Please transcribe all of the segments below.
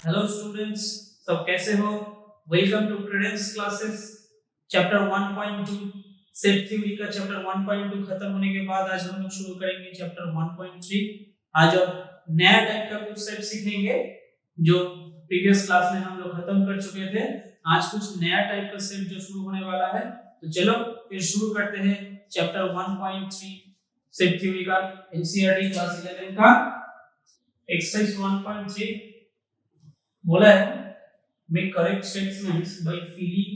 Hello students, सब कैसे हो? Welcome to Prudence classes. Chapter 1.2 set theory का चैप्टर 1.2 खत्म होने के बाद आज हम लोग शुरू करेंगे चैप्टर 1.3। आज अब नया टाइप का कुछ सेट सीखेंगे जो प्रीवियस क्लास में हम लोग खत्म कर चुके थे। आज कुछ नया टाइप का सेट जो शुरू होने वाला है, तो चलो फिर शुरू करते हैं चैप्टर 1.3 सेट थ्योरी का एनसीईआरटी क्लास 11 का एक्सरसाइज 1.3 बोला है make correct statements by filling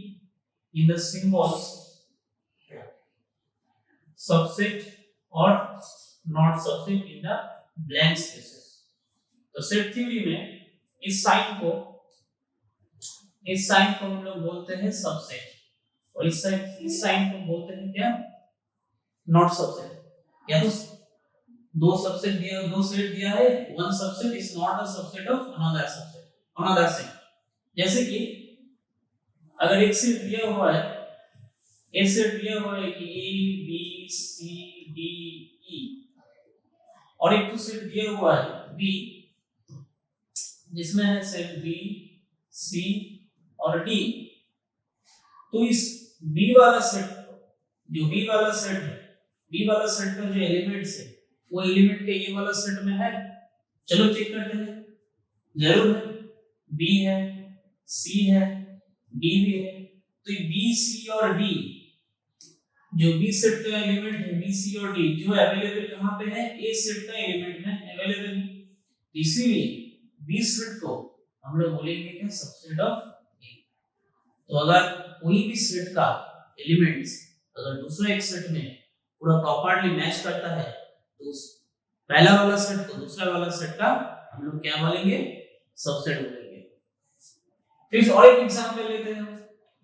in the symbols subset or not subset in the blank spaces। तो सेट थ्योरी में इस साइन को हम लोग बोलते हैं सबसेट और इस साइन को बोलते हैं क्या? Not subset. या तो दो सबसेट दिया, दो सेट दिया है, one subset is not a subset of another set. जैसे कि अगर एक सेट दिया हुआ है, एक सेट दिया हुआ है कि ए बी सी डी ई और एक सेट दिया हुआ है बी जिसमें है सेट बी सी और डी। तो इस बी वाला सेट जो बी वाला सेट का जो एलिमेंट्स है वो एलिमेंट के ये वाला सेट में है। चलो चेक करते हैं। जरूर है, बी है, सी है, डी भी है। तो बी सी और डी जो बी सेट का एलिमेंट है, बी सी और डी जो अवेलेबल कहां पे है? ए सेट का एलिमेंट में अवेलेबल है। इसीलिए बी सेट को हम लोग बोलेंगे क्या? सबसेट ऑफ ए। तो अगर कोई भी सेट का एलिमेंट्स अगर दूसरे एक सेट में पूरा प्रॉपर्ली मैच करता है तो उस पहला वाला सेट को दूसरा वाला सेट का हम लोग क्या बोलेंगे? सबसेट बोलेंगे। फिर और एक एग्जांपल लेते हैं।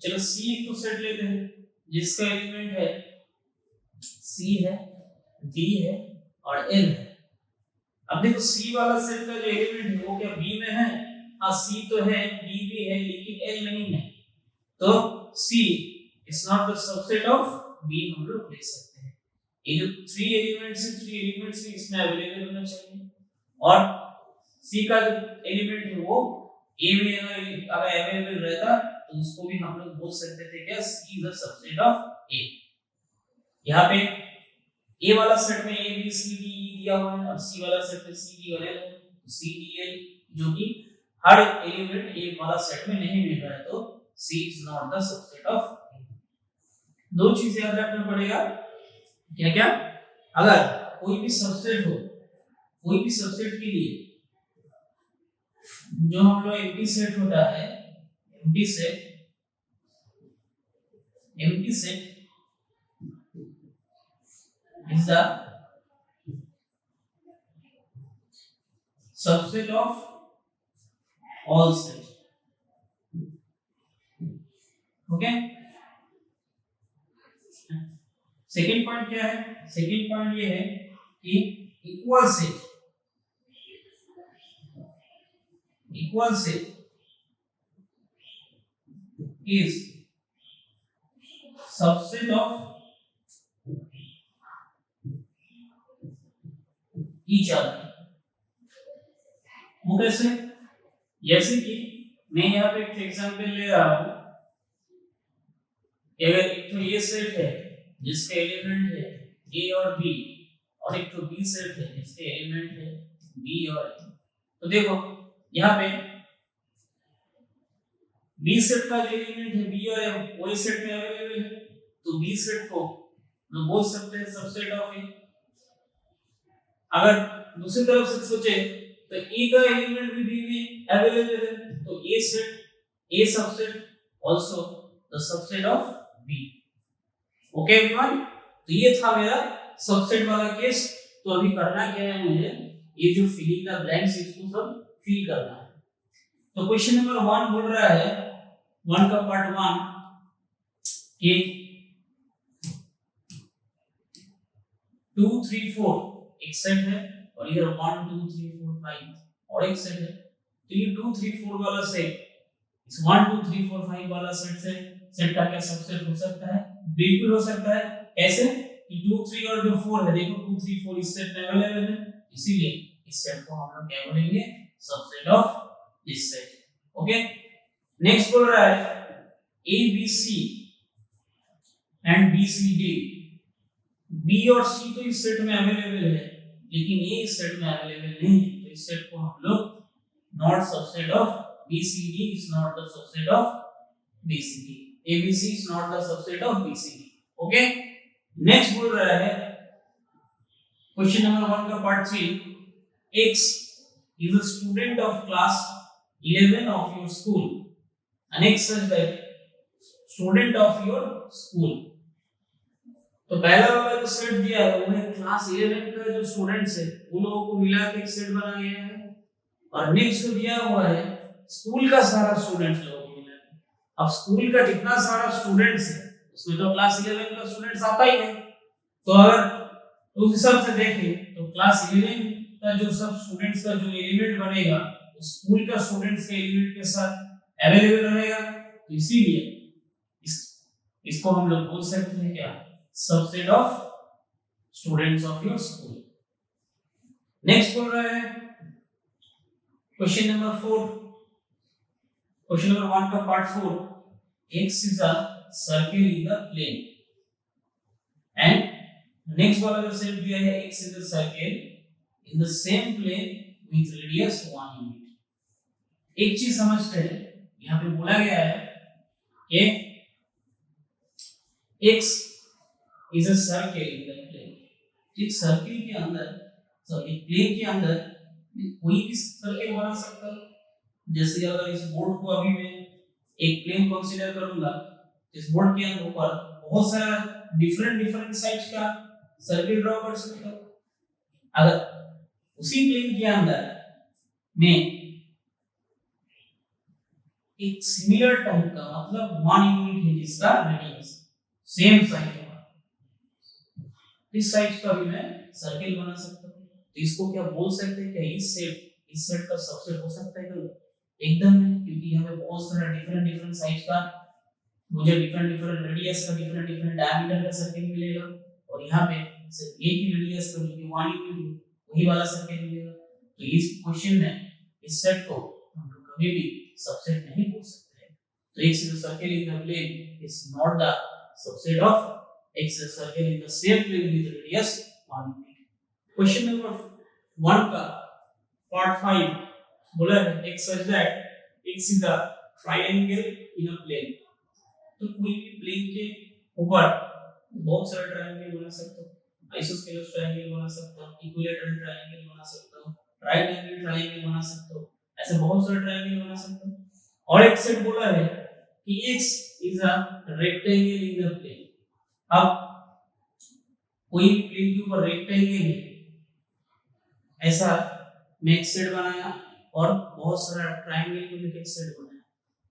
चलो सी को सेट लेते हैं जिसका एलिमेंट है सी है, डी है और एल है। अब देखो सी वाला सेट का जो एलिमेंट है वो क्या बी में है? हाँ, सी तो है, डी भी है, लेकिन एल नहीं है। तो C is not the subset of B हम लोग लिख सकते हैं। ये जो थ्री एलिमेंट्स इसमें अवेलेबल होना चाहिए और सी का जो एलिमेंट है वो ए में अगर अवेलेबल रहता तो उसको भी हम लोग बोल सकते थे क्या? सी इज द सबसेट ऑफ ए। यहाँ पे ए वाला सेट में ए बी सी डी ई दिया हुआ है और सी वाला सेट में सी डी और एल, सी डी एल जो कि हर एलिमेंट ए वाला सेट में नहीं मिल रहा है, तो C is not the subset of A. दो चीजें याद रखना पड़ेगा। क्या क्या? अगर कोई भी सबसेट हो, कोई भी सबसेट के लिए जो हम लोग एम्प्टी सेट होता है, empty set is the subset of all set। Okay, second point क्या है? सेकंड पॉइंट ये है कि equal set is subset of each other। वो कैसे? जैसे कि मैं यहाँ पे एक एग्जांपल ले रहा हूँ। अगर एक तो ये सेट है जिसके एलिमेंट है ए और बी और एक तो बी सेट है जिसके एलिमेंट है बी और ए। तो देखो यहाँ पे बी सेट का जो एलिमेंट है बी और ए वो इस सेट में अवेलेबल है, तो बी सेट को हम बोल सकते हैं सबसेट ऑफ ए। अगर दूसरी तरफ से सोचे तो ए का एलिमेंट भी बी में अवेलेबल है, तो A set A subset also the subset of B. Okay everyone, तो ये था मेरा सबसेट वाला केस। तो अभी करना क्या है मुझे? ये जो फिलिंग द ब्लैंक्स इसको सब फिल करना है। तो क्वेश्चन नंबर 1 बोल रहा है, 1 का पार्ट 1 कि 2 3 4 एक सेट है और इधर 1 2 3 4 5 और एक सेट है। तो ये 2 3 4 वाला सेट इस 1 2 3 4 5 वाला सेट का क्या सबसेट हो सकता है? बिल्कुल हो सकता है। कैसे? कि 2 3 और जो 4 है, देखो 2 3 4 इस सेट में अवेलेबल है, इसीलिए इस सेट को हम लोग क्या बोलेंगे? Subset of this set. Okay, next बोल रहा है A B C and B C D, B और सी तो इस सेट में अवेलेबल है लेकिन ए इस सेट में अवेलेबल नहीं है, तो इस सेट को हम लोग not subset of BCD is not the subset of BCD, ABC is not the subset of BCD. Okay, next बोल रहा है क्वेश्चन नंबर 1 का part 3, X is a student of class 11 of your school and X is the student of your school. तो पहला वाला जो set दिया है वो है क्लास 11 का जो स्टूडेंट्स है उन लोगों को मिला के एक सेट बना गया है, और नेक्स्ट जो दिया हुआ है स्कूल का सारा स्टूडेंट्स लोगों को मिला है। अब स्कूल का जितना सारा स्टूडेंट्स है उसमें तो क्लास 11 का स्टूडेंट्स आता ही है, तो अगर उस हिसाब से देखें तो क्लास 11 का जो सब स्टूडेंट्स का जो एलिमेंट बनेगा वो स्कूल का स्टूडेंट्स के एलिमेंट के साथ अवेलेबल रहेगा, तो इसीलिए इसको हम लोग बोल सकते हैं क्या, subset of students of your school. Next बोल रहा है क्वेश्चन नंबर 4, क्वेश्चन नंबर 1 का part 4, X is a circle in the plane and next वाला जो सेट दिया है X is a circle in the same plane with radius 1 unit। एक चीज समझते हैं, यहाँ पे बोला गया है कि X is a circle in the plane, एक सर्किल के अंदर, सॉरी प्लेन के अंदर कोई भी सर्किल बना सकता है। जैसे अगर इस बोर्ड को अभी मैं एक प्लेन कंसीडर करूंगा, इस बोर्ड के अंदर ऊपर बहुत सारा डिफरेंट साइज का सर्किल ड्रॉ कर सकता हूं। अगर उसी प्लेन के अंदर मैं एक सिमिलर टाइप का मतलब 1 यूनिट है जिसका रेडियस सेम साइज होगा, इस साइज का भी मैं सर्किल बना सकता हूं। तो इसको क्या बोल सकते हैं, क्या इस सेट का सबसेट हो सकता है क्या? एकदम नहीं, क्योंकि यहाँ पे बहुत सारा डिफरेंट साइज का, मुझे डिफरेंट रेडियस का डिफरेंट डायमीटर का सर्किल मिलेगा, और यहाँ पे सिर्फ एक ही रेडियस का जो कि 1 यूनिट वही वाला सर्किल मिलेगा। तो इस क्वेश्चन में इस सेट को हम लोग कभी भी सबसेट नहीं बोल सकते हैं। तो एक circle in the plane is not the subset of X circle in the same plane with radius 1 unit। Question number 1 का पार्ट 5 बोला है X such that X is a triangle in a plane। तो कोई भी plane के ऊपर बहुत सारे ट्रायंगल बना सकता हूं, आइसोस्केलस ट्रायंगल बना सकता हूं, इक्विलैटरल ट्रायंगल बना सकता हूं, राइट एंगल ट्रायंगल बना सकता हूं, ऐसे बहुत सारे ट्रायंगल बना सकता हूं। और एक सेट बोला है कि X is a rectangle in the plane। अब कोई प्लेन के ऊपर रेक्टेंगल है, ऐसा मैं एक सेट बनाया और बहुत सारा ट्रायंगल को लेकर एक सेट बनाया।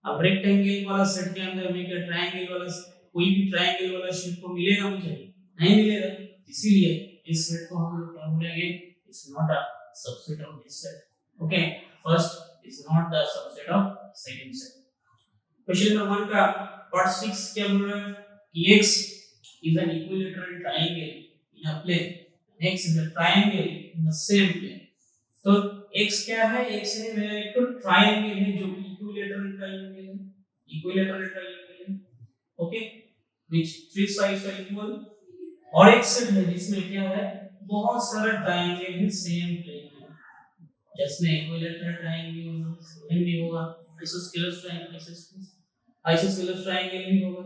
अब रेक्टेंगल वाला सेट के अंदर मैं क्या ट्रायंगल वाला कोई भी ट्रायंगल वाला शेप को मिलेगा मुझे? नहीं मिलेगा, इसीलिए इस सेट को हम लोग क्या बोलेंगे, it's not a subset of this set. Okay, first is not the subset of second set. Question number 1 का पार्ट 6 क्या बोल रहा है कि X is an equilateral triangle in a plane, X is a triangle in the same plane। तो X क्या है? X है मेरा एक तो ट्रायंगल है जो कि इक्विलैटरल ट्रायंगल है, इक्विलैटरल ट्रायंगल है, okay, which three sides are equal। और एक सेट है जिसमें क्या है, बहुत सारे ट्रायंगल है सेम प्लेन में, जिसमें इक्विलैटरल ट्रायंगल भी होगा, आइसोस्केलस ट्रायंगल भी होगा,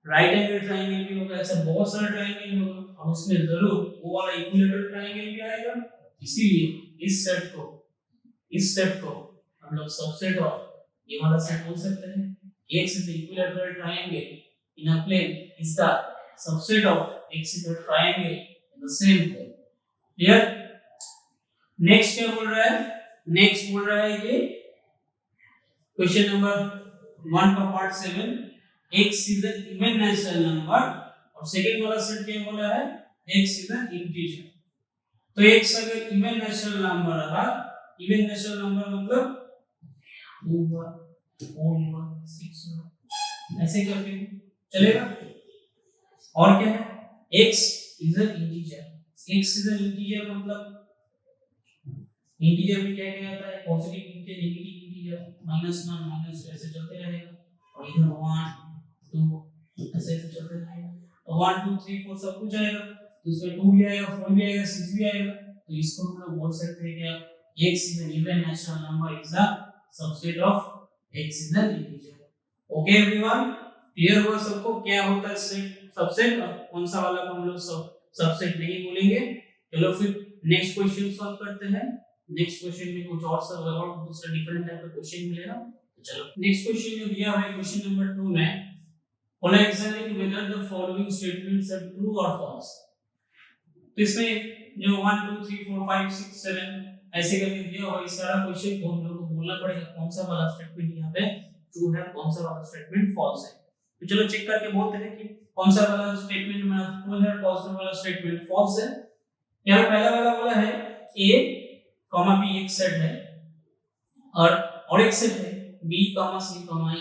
राइट एंगल ट्रायंगल भी होगा, ऐसा बहुत सारे ट्रायंगल होगा, और उसमें जरूर वो वाला इक्विलैटरल ट्रायंगल भी आएगा। इसीलिए इस सेट को हम लोग सबसेट ऑफ ये वाला सेट बोल सकते हैं। X is the equilateral triangle in a plane is the subset of X is a triangle in the same plane। Clear? Next क्या बोल रहा है? नेक्स्ट बोल रहा है कि क्वेश्चन नंबर 1 का part 7, X is an even natural number, और सेकंड वाला सेट क्या बोला है, X is an integer। तो X अगर इवन नेचुरल नंबर रहा, इवन नेचुरल नंबर मतलब 2 1 4 1 6 1 ऐसे करके चलेगा। और क्या है, X is an integer। X is an integer मतलब इंटीजर में क्या क्या आता है, positive integer, negative integer, clear, -1 minus ऐसे चलते रहेगा और इधर 1 2 ऐसे ऐसे चलते रहेगा, तो 1 2 3 4 सब कुछ आएगा, तो इसमें 2 भी आएगा, 4 भी आएगा, 6 भी आएगा, तो इसको हम लोग बोल सकते हैं क्या, x is an even natural number is the subset of x is an integer. Okay everyone, clear हुआ सबको क्या होता है सेट सबसेट, कौन सा वाला को हम लोग सबसेट नहीं बोलेंगे। चलो फिर नेक्स्ट क्वेश्चन सॉल्व करते हैं। नेक्स्ट क्वेश्चन में कुछ और दूसरा डिफरेंट टाइप का क्वेश्चन मिलेगा। तो चलो नेक्स्ट क्वेश्चन जो दिया है क्वेश्चन नंबर 2 में, बोला examine whether the following statements are true और फॉल्स। तो इसमें जो 1 2 3 4 5 6 7 ऐसे करके दिया हुआ इस सारा क्वेश्चन को हम लोग को बोलना पड़ेगा कौन सा वाला स्टेटमेंट यहाँ पे ट्रू है, कौन सा वाला स्टेटमेंट फॉल्स है। तो चलो चेक करके बोलते हैं कि कौन सा वाला स्टेटमेंट में ट्रू है, कौन सा वाला स्टेटमेंट फॉल्स है। यहाँ पे पहला वाला बोला है a, b एक सेट है और एक सेट है b, c, e,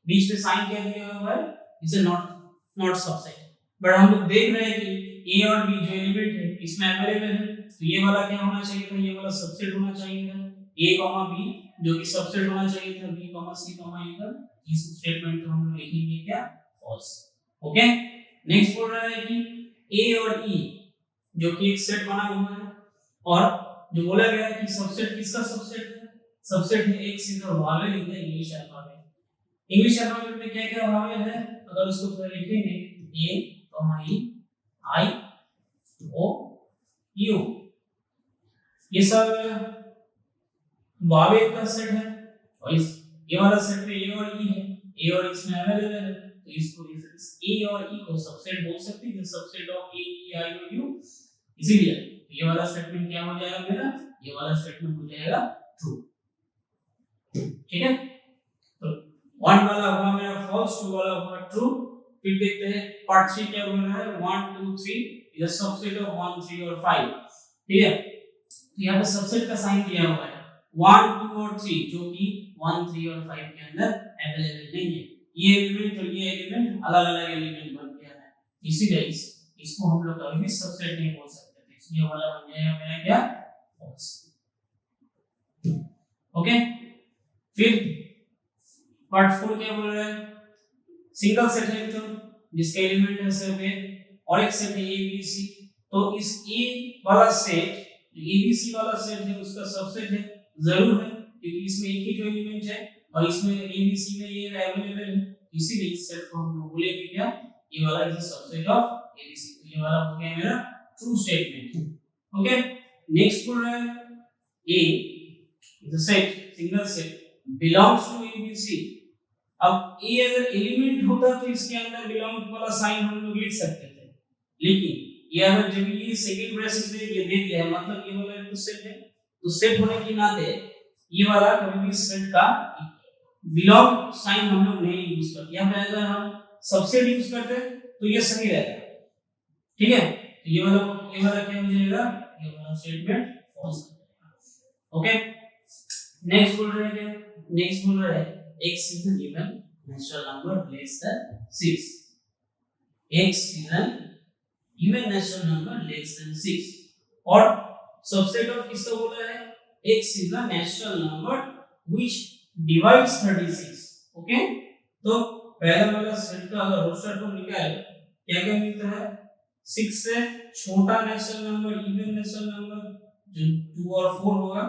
बीच में साइन क्या दिया हुआ है, इसे नॉट सबसेट। बट हम लोग देख रहे हैं कि a और b जो एलिमेंट है इसमें अवेलेबल है, तो ये वाला क्या होना चाहिए था, ये वाला सबसेट होना चाहिए था a, b जो कि सबसेट होना चाहिए था b, c, e का। इस स्टेटमेंट को हम लोग लिखेंगे क्या, फॉल्स। ओके, नेक्स्ट बोल रहा है कि a और e जो कि एक सेट बना हुआ है और जो बोला गया है कि सबसेट किसका सबसेट है, सबसेट है एक सीधा Wavell in the English alphabet. English alphabet में क्या क्या वावेल है, अगर उसको थोड़ा लिखेंगे a, e, i, o, u, ये सब वावेल का सेट है और इस ये वाला सेट में a और e है, a और इसमें अवेलेबल है, तो इसको a और e को सबसेट बोल सकते हैं, subset of a, e, i और u। इसीलिए ये वाला स्टेटमेंट क्या हो जाएगा मेरा, ये वाला स्टेटमेंट हो जाएगा ट्रू। ठीक है, तो 1 वाला हुआ मेरा फॉल्स, 2 वाला हुआ ट्रू। फिर देखते हैं पार्ट 3 क्या बोल रहा है, 1 2 3 इज अ सबसेट ऑफ 1 3 और 5। ठीक है, तो यहाँ पे सबसेट का साइन दिया हुआ है 1 2 और 3 जो कि 1 3 और 5 के अंदर अवेलेबल नहीं है। ये एलिमेंट और ये एलिमेंट अलग-अलग एलिमेंट बन गया है, इसीलिए इसको हम लोग कभी भी सबसेट नहीं बोल सकते थे, इसलिए वाला बन जाएगा मेरा क्या, फॉल्स। ओके, फिर पार्ट 4 क्या बोल रहा है, सिंगल सेट है तो जिसके एलिमेंट है सिर्फ a और एक सेट है a b c, तो इस a वाला सेट जो a b c वाला सेट है उसका सबसेट है जरूर है, क्योंकि इसमें एक ही जो एलिमेंट है और इसमें a b c में ये अवेलेबल है, इसीलिए इस सेट को हम लोग बोलेंगे क्या, ये वाला is subset of a b c। तो ये वाला हो गया मेरा ट्रू स्टेटमेंट। ओके, नेक्स्ट बोल रहा है a is a set, single set belongs to a b c। अब a अगर एलिमेंट होता तो इसके अंदर बिलोंग वाला साइन हम लोग लिख सकते थे, लेकिन ये अगर जब ये सेकंड ब्रेसेस में ये दे दिया है, मतलब ये वाला तो सेट है, तो सेट होने के नाते ये वाला कभी भी सेट का बिलोंग साइन हम लोग नहीं यूज करते। यहाँ पे अगर हम सबसेट यूज करते तो ये सही रहता। ठीक है, तो ये वाला क्या हो जाएगा, ये वाला स्टेटमेंट फॉल्स हो जाएगा। ओके, नेक्स्ट बोल रहे हैं, नेक्स्ट बोल रहे हैं x is an even natural number less than 6। x is an even natural number less than 6 और सबसेट ऑफ किसका बोला है, x is a natural number which divides 36। Okay, तो पहला वाला सेट का अगर रोस्टर फॉर्म निकाले क्या क्या मिलता है, 6 से छोटा natural number, even natural number जो 2 और 4 होगा,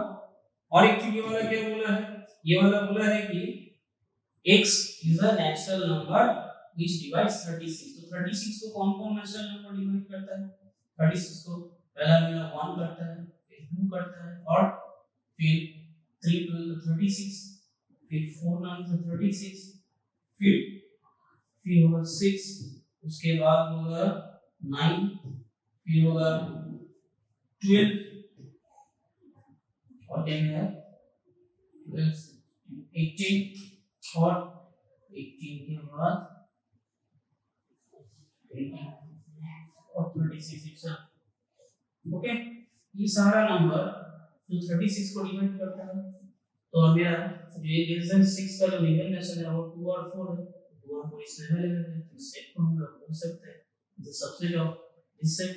और एक चीज ये वाला क्या बोला है, ये वाला बोला है कि x is a natural number which divides 36। तो 36 को कौन-कौन नेचुरल नंबर डिवाइड करता है, 36 को पहला मेरा 1 करता है, फिर 2 करता है, और फिर 3 2 36, फिर 4 9 36, फिर होगा 6, उसके बाद होगा 9, फिर होगा 12 और क्या है 18 और 18 के बाद 18 और 36। ओके, ये सारा नंबर जो 36 को डिवाइड करता है, तो मेरा ये डिवीजन 6 का जो निकल नेचुरल है वो 2 और 4 है, 2 और 4 इसमें अवेलेबल है, तो सेट को हम लोग बोल सकते हैं जो सबसेट ऑफ दिस सेट।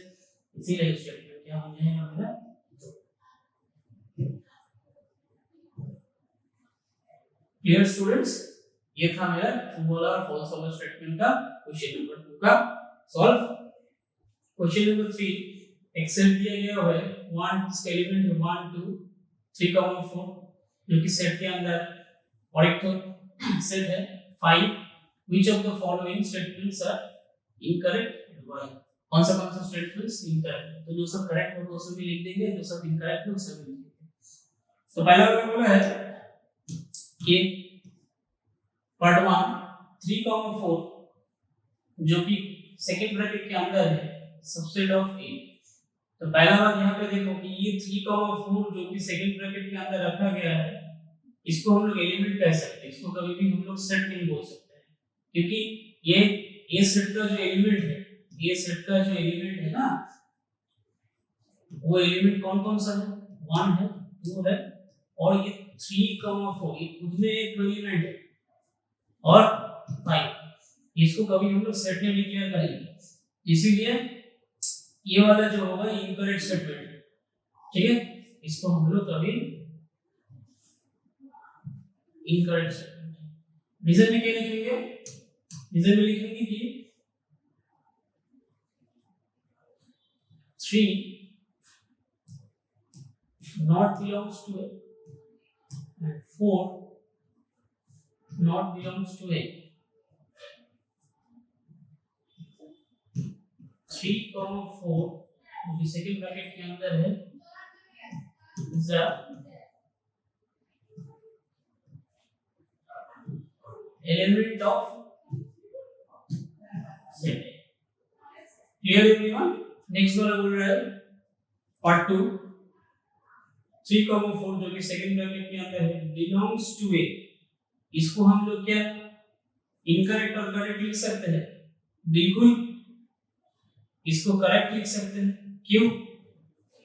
इसीलिए स्टेटमेंट क्या हो जाएगा मेरा, क्लियर स्टूडेंट्स, ये था मेरा ट्रू और फॉल्स वाला स्टेटमेंट का क्वेश्चन नंबर 2 का सॉल्व। क्वेश्चन नंबर 3 एक सेट दिया गया है 1 इसका एलिमेंट है 1 2 3 4 जो कि सेट के अंदर और एक तो सेट है 5 which of the following statements are incorrect why. कौन सा स्टेटमेंट्स इनकरेक्ट, तो जो सब करेक्ट होगा उसे भी लिख देंगे, जो सब इनकरेक्ट है उसे भी लिख देंगे। तो पहला वाला बोला है कि पार्ट 1 3 4 जो कि सेकंड ब्रैकेट के अंदर है सबसेट ऑफ ए। तो पहला बात यहाँ पे देखो कि ये 3 4 जो कि सेकंड ब्रैकेट के अंदर रखा गया है इसको हम लोग एलिमेंट कह सकते हैं, इसको कभी भी हम लोग सेट नहीं बोल सकते हैं, क्योंकि ये सेट का जो एलिमेंट है, ये सेट का जो एलिमेंट है ना, वो एलिमेंट कौन कौन सा है, 1 है 2 है और ये 3 4 ये खुद में एक एलिमेंट है और 5, इसको कभी हम लोग सेट नहीं डिक्लेयर करेंगे, इसीलिए ये वाला जो होगा इनकरेक्ट स्टेटमेंट है। ठीक है, इसको हम लोग कभी इनकरेक्ट स्टेटमेंट। रीजन में क्या लिखेंगे, रीजन में लिखेंगे कि 3 not belongs to A and 4 not belongs to A। 3 4 जो कि सेकंड ब्रैकेट के अंदर है the element of set A। Clear everyone. Next वाला बोल रहा है पार्ट 2 3 4 जो कि सेकंड ब्रैकेट के अंदर है belongs to A। इसको हम लोग क्या इनकरेक्ट और करेक्ट लिख सकते हैं, बिल्कुल इसको करेक्ट लिख सकते हैं। क्यों,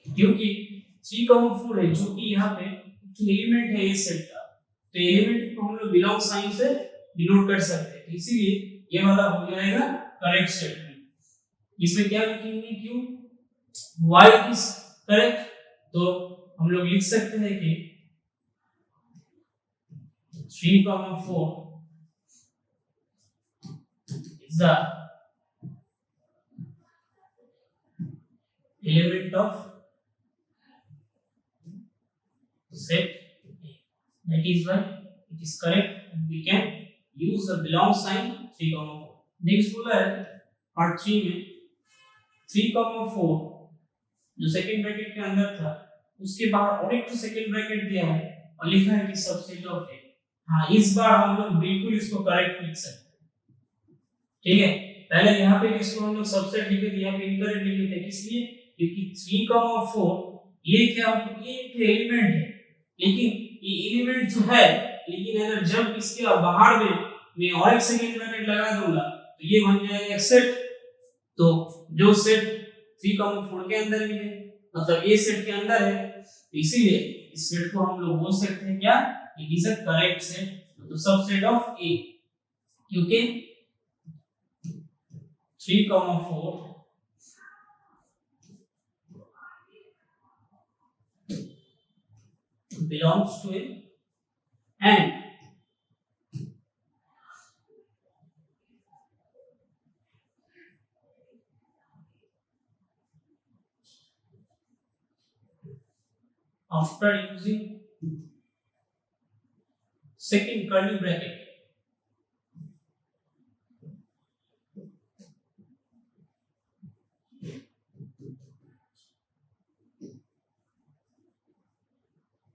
क्योंकि 3 4 है जो कि यहाँ पे एलिमेंट है इस सेट का, तो एलिमेंट को हम लोग बिलोंग साइन से डिनोट कर सकते हैं, इसीलिए ये वाला हो जाएगा करेक्ट स्टेटमेंट। इसमें क्या लिखेंगे, क्यों वाई इज करेक्ट, तो हम लोग लिख सकते हैं कि 3 4 is the element of set A. That is why it is correct and we can use the belong sign 3 4। Next बोला है पार्ट 3 में 3 4 जो सेकंड ब्रैकेट के अंदर था उसके बाहर और एक तो सेकंड ब्रैकेट दिया है और लिखा है कि सबसेट ऑफ ए। हाँ, इस बार हम लोग बिल्कुल इसको करेक्ट लिख सकते हैं। ठीक है, पहले यहाँ पे इसको हम लोग सबसेट लिखे थे, यहाँ पे इनकरेक्ट लिखे थे, इसलिए क्योंकि 3 4 ये क्या, ये एक एलिमेंट है, लेकिन ये एलिमेंट जो है, लेकिन अगर जब इसके बाहर में मैं और एक सेकंड ब्रैकेट लगा दूंगा तो ये बन जाएगा एक सेट। तो जो सेट 3 4 के अंदर भी है, मतलब ये सेट के अंदर है, तो इसीलिए इस सेट को हम लोग बोल सकते हैं क्या, it is a correct set, तो सबसेट ऑफ ए, क्योंकि 3 4 belongs to A and after using second curly bracket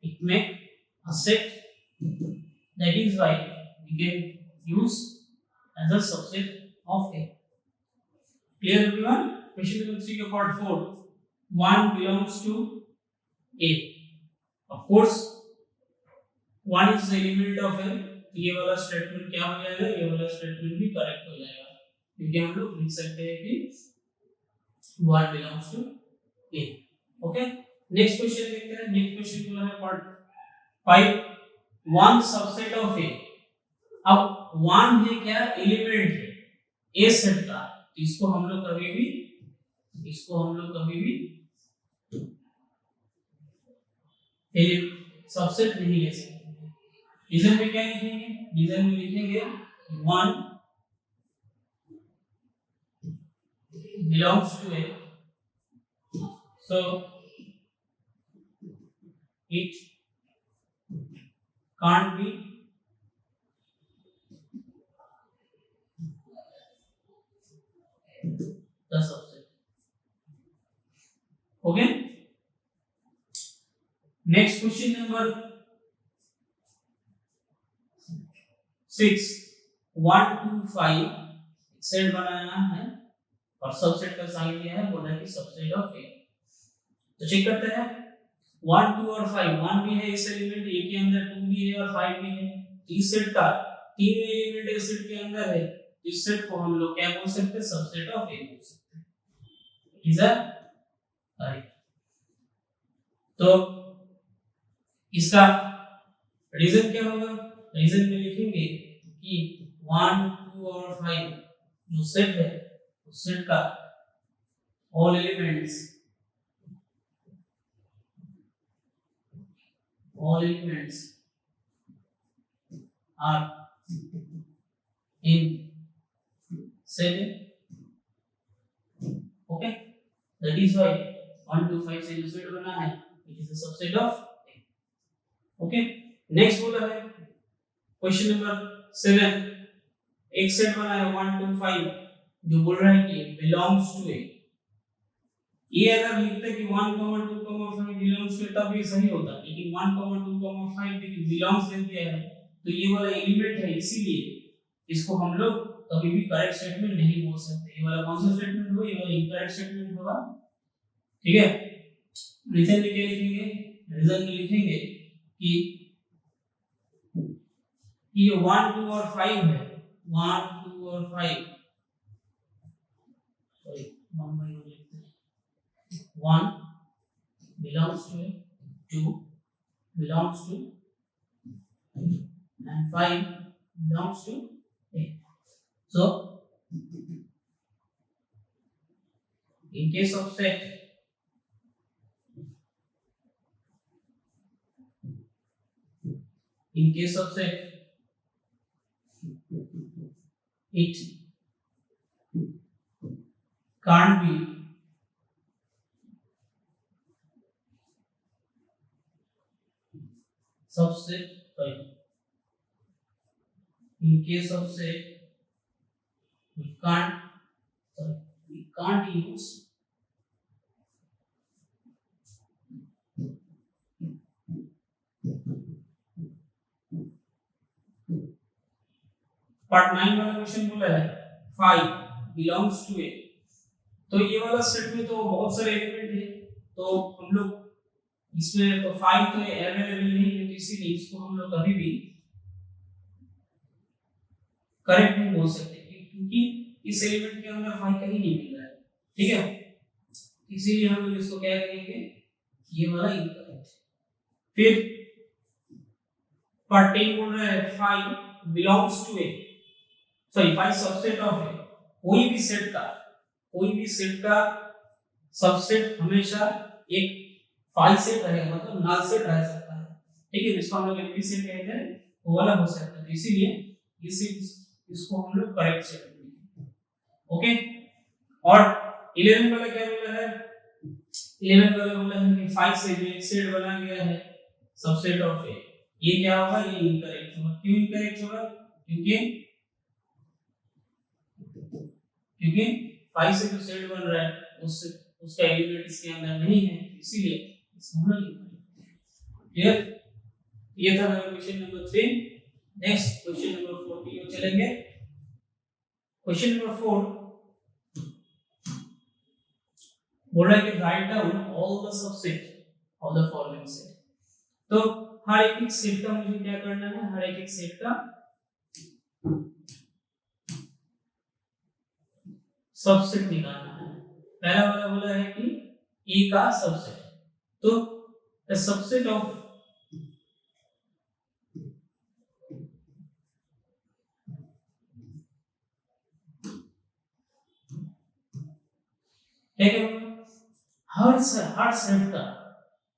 it make a set, that is why we can use as a subset of A। Clear everyone? Question number 3 का part 4 1 belongs to A। Of course 1 is the element of A, ये वाला statement क्या हो जाएगा, ये वाला statement भी correct हो जाएगा, क्योंकि हम लोग लिख सकते हैं कि 1 belongs to A। Okay, next question देखते हैं। नेक्स्ट क्वेश्चन बोला है पार्ट 5 1 सबसेट ऑफ A। अब 1 है क्या, एलिमेंट है A सेट का, तो इसको हम लोग कभी भी सबसेट नहीं ले सकते, रीजन में क्या लिखेंगे? रीजन में लिखेंगे 1 belongs to A, so it can't be the subset. Okay, next question number 6, 1 2 5 set बनाना है और सबसेट का साइन दिया है, बोला कि सबसेट ऑफ ए। तो चेक करते हैं 1 2 और 5, 1 भी है इस एलिमेंट ए के अंदर, 2 भी है और 5 भी है। इस सेट का तीन एलिमेंट इस सेट के अंदर है, इस सेट को हम लोग क्या बोल सकते हैं? सबसेट ऑफ ए बोल सकते हैं। Is correct. तो इसका रीजन क्या होगा? रीजन में लिखेंगे कि 1 2 और 5 जो सेट है उस सेट का all elements are in set A. Okay, that is why 1 2 5 से जो सेट बना है it is a subset of A. Okay, next बोला है क्वेश्चन नंबर 7, एक सेट बना है 1 2 5 जो बोल रहा है कि belongs to A। ये अगर लिखते कि 1 2 5 belongs to A तब ये सही होता, लेकिन 1 2 5 देखिए belongs दे दिया है तो ये वाला एलिमेंट है, इसीलिए इसको हम लोग कभी भी करेक्ट स्टेटमेंट नहीं बोल सकते। ये वाला कौन सा स्टेटमेंट होगा? ये वाला इनकरेक्ट स्टेटमेंट होगा। ठीक है, रीजन में क्या लिखेंगे? रीजन में लिखेंगे कि ये 1 2 और 5 है, 1 2 और 5 सॉरी 1 by 1 लिखते हैं, 1 belongs to A, 2 belongs to and 5 belongs to A. So in case of set it can't be subset, sorry, in case of set we can't use part 9 वाला क्वेश्चन बोला है 5 belongs to A। तो ये वाला set में तो बहुत सारे एलिमेंट है, तो हम लोग इसमें तो 5 तो अवेलेबल नहीं है, तो इसीलिए इसको हम लोग कभी भी करेक्ट नहीं बोल सकते क्योंकि इस एलिमेंट के अंदर 5 कहीं नहीं मिल रहा है। ठीक है, इसीलिए हम लोग इसको क्या कहेंगे? ये वाला इनकरेक्ट। फिर पार्ट 10 बोल रहा है 5 belongs to A, sorry 5 subset of A। कोई भी सेट का सबसेट हमेशा एक 5 सेट रहेगा, मतलब नल सेट रह सकता है। ठीक है, जिसको हम लोग एम्प्टी सेट कहते हैं वो वाला हो सकता है, तो इसीलिए इसको हम लोग करेक्ट सेट बोलते हैं। ओके, और 11 वाला क्या बोला है? 11 वाला बोला है कि 5 से जो एक सेट बना गया है सबसेट ऑफ A, ये क्या होगा? ये इनकरेक्ट होगा। क्यों इनकरेक्ट होगा? क्योंकि 5 से जो सेट बन रहा है उसका एलिमेंट इसके अंदर नहीं है, इसीलिए इसको हम लोग क्लियर। ये था हमारा question number 3। Next question number 4 की ओर चलेंगे। क्वेश्चन नंबर 4 बोल रहा है कि write down all the subset of the following set. तो हर एक सेट का मुझे क्या करना है? हर एक सेट का सबसेट निकालना है। पहला वाला बोला है कि ए का सबसेट, तो द सबसेट ऑफ क्या होगा? हर सेट का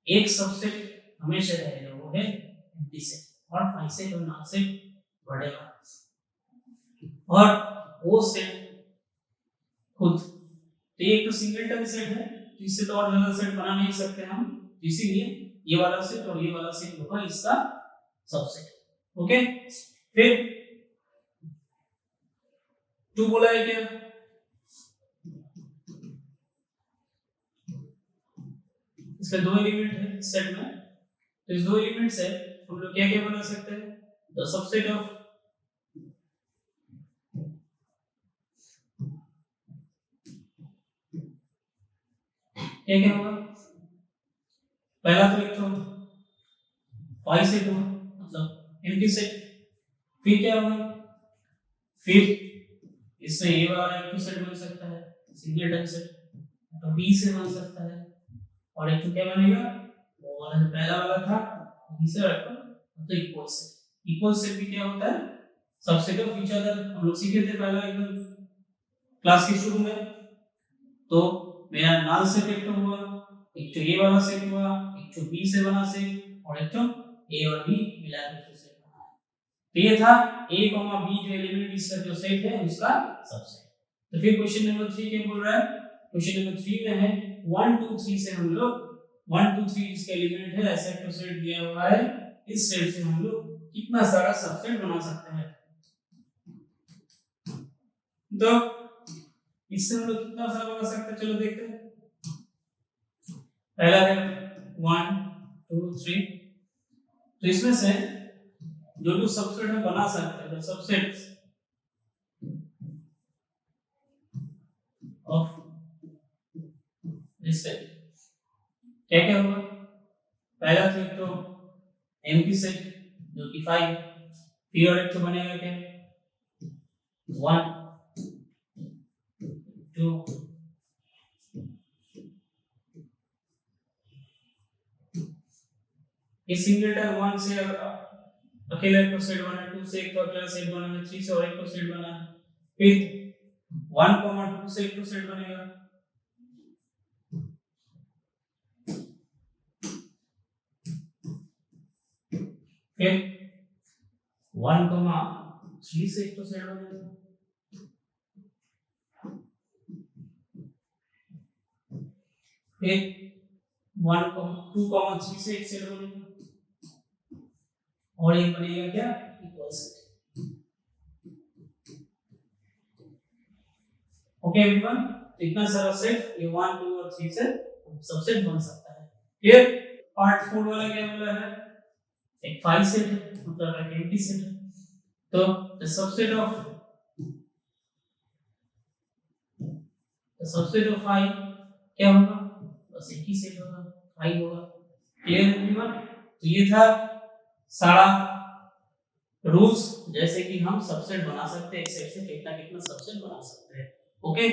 एक सबसेट हमेशा रहेगा, वो है एम्प्टी सेट। और 5 सेट और 9 सेट बढ़ेगा। और वो सेट खुद, तो ये एक तो सिंगलटन सेट है, तो इससे तो और ज्यादा सेट बना नहीं सकते हम, इसीलिए ये वाला सेट और ये वाला सेट होगा इसका सबसेट। ओके, फिर 2 बोला है क्या, इसका 2 एलिमेंट है सेट में, तो इस 2 एलिमेंट से हम लोग क्या क्या बना सकते हैं, द सबसेट ऑफ क्या क्या होगा, पहला तो एक तो 5 सेट होगा, मतलब एम्प्टी सेट, फिर क्या होगा, फिर इससे ये वाला एक तो सेट बन सकता है सिंगलटन सेट, तो बी से बन सकता है, और एक तो क्या बनेगा, वो वाला जो पहला वाला था बी से रखो, तो इक्वल सेट भी क्या होता है, सबसेट ऑफ ईच अदर, हम लोग सीखे थे पहला एकदम क्लास के शुरू में। तो मेरा नल सेट एक तो हुआ, एक तो ये वाला सेट हुआ, एक तो बी से बना सेट, और एक तो ए और बी मिला के सेट बना है। तो ये था a बी जो एलिमेंट इसका जो सेट है उसका सबसेट। तो फिर क्वेश्चन नंबर 3 क्या बोल रहा है, क्वेश्चन नंबर 3 में है 1 2 3 से हम लोग 1 2 3 इसका एलिमेंट है, ऐसा एक सेट दिया हुआ है, इस सेट से हम लोग कितना सारा सबसेट बना सकते हैं। तो इससे हम लोग कितना सारा बना सकते हैं, चलो देखते हैं। पहला है 1 2 3, तो इसमें से जो सबसेट हम बना सकते हैं, सबसेट ऑफ दिस सेट क्या क्या होगा, पहला तो एक तो एम्प्टी सेट जो कि 5, फिर और एक तो बनेगा क्या 1 2, इस सिंगलटन 1 से अकेला एक तो सेट बना, 2 से एक तो अकेला सेट बना, 3 से और एक तो सेट बना, फिर 1 2 से एक तो सेट बनेगा, फिर 1 3 से एक तो सेट बनेगा, फिर 1 2 3 से एक सेट बनेगा, और ये बनेगा क्या इक्वल सेट। ओके एवरीवन, इतना सारा सेट ये 1 2 और 3 से सबसेट बन सकता है। क्लियर। पार्ट 4 वाला क्या बोला है, एक 5 सेट है, मतलब एक एम्प्टी सेट है, तो द सबसेट ऑफ 5 क्या होगा, बस एक ही सेट होगा 5 होगा। क्लियर एवरीवन, तो ये था सारा रूल्स, जैसे कि हम सबसेट बना सकते हैं एक सेट से कितना कितना सबसेट बना सकते हैं। ओके।